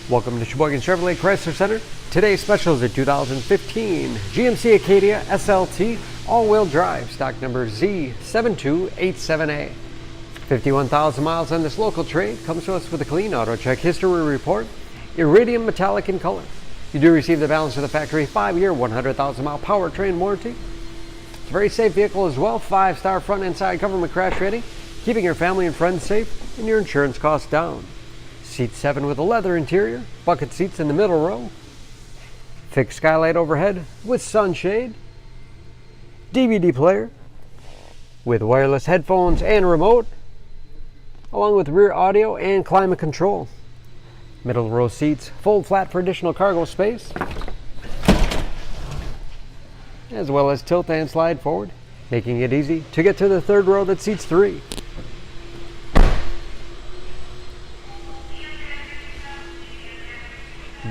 Welcome to Sheboygan Chevrolet Chrysler Center. Today's special is a 2015 GMC Acadia SLT all-wheel drive, stock number Z7287A. 51,000 miles on this local trade. Comes to us with a clean auto check history report. Iridium metallic in color. You do receive the balance of the factory 5-year, 100,000-mile powertrain warranty. It's a very safe vehicle as well. 5-star front and side government crash rating, keeping your family and friends safe and your insurance costs down. Seat 7 with a leather interior, bucket seats in the middle row, fixed skylight overhead with sunshade, DVD player with wireless headphones and remote, along with rear audio and climate control. Middle row seats fold flat for additional cargo space, as well as tilt and slide forward, making it easy to get to the third row that seats 3.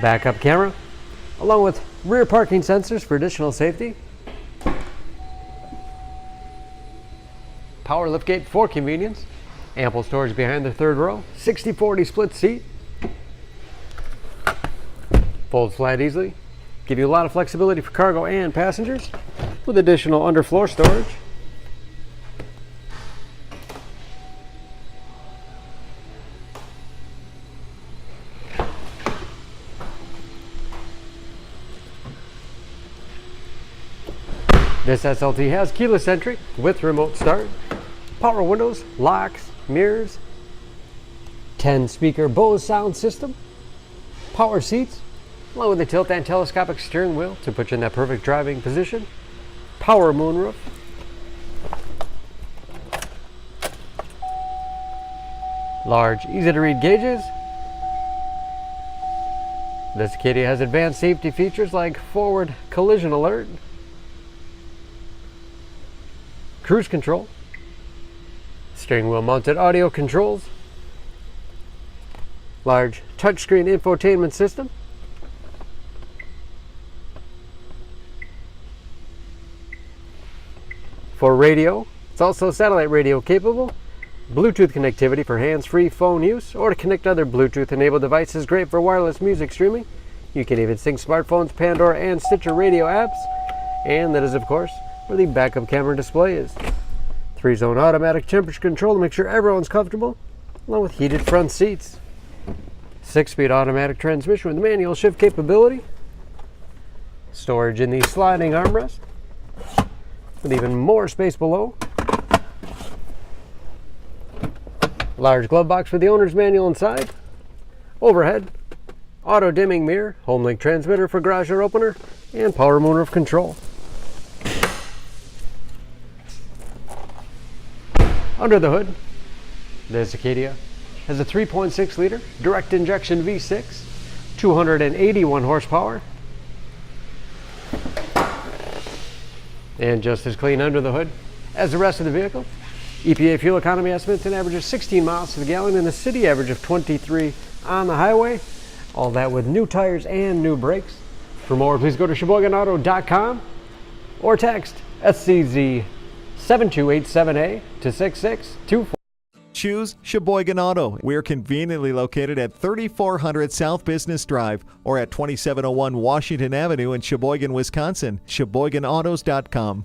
Backup camera, along with rear parking sensors for additional safety. Power liftgate for convenience. Ample storage behind the third row. 60/40 split seat. Folds flat easily. Give you a lot of flexibility for cargo and passengers, with additional underfloor storage. This SLT has keyless entry with remote start, power windows, locks, mirrors, 10-speaker Bose sound system, power seats, along with a tilt and telescopic steering wheel to put you in that perfect driving position, power moonroof, large, easy-to-read gauges. This Acadia has advanced safety features like forward collision alert, cruise control, steering wheel mounted audio controls, large touchscreen infotainment system, for radio, it's also satellite radio capable, Bluetooth connectivity for hands-free phone use or to connect other Bluetooth enabled devices, great for wireless music streaming. You can even sync smartphones, Pandora and Stitcher radio apps, and that is of course where the backup camera display is. 3-zone automatic temperature control to make sure everyone's comfortable, along with heated front seats. 6-speed automatic transmission with manual shift capability. Storage in the sliding armrest, with even more space below. Large glove box with the owner's manual inside. Overhead, auto dimming mirror, home link transmitter for garage door opener, and power moonroof control. Under the hood, this Acadia has a 3.6-liter direct injection V6, 281 horsepower, and just as clean under the hood as the rest of the vehicle. EPA fuel economy estimates an average of 16 miles to the gallon and a city average of 23 on the highway. All that with new tires and new brakes. For more, please go to SheboyganAuto.com or text SCZ7287A to 6624. Choose Sheboygan Auto. We're conveniently located at 3400 South Business Drive or at 2701 Washington Avenue in Sheboygan, Wisconsin. SheboyganAutos.com.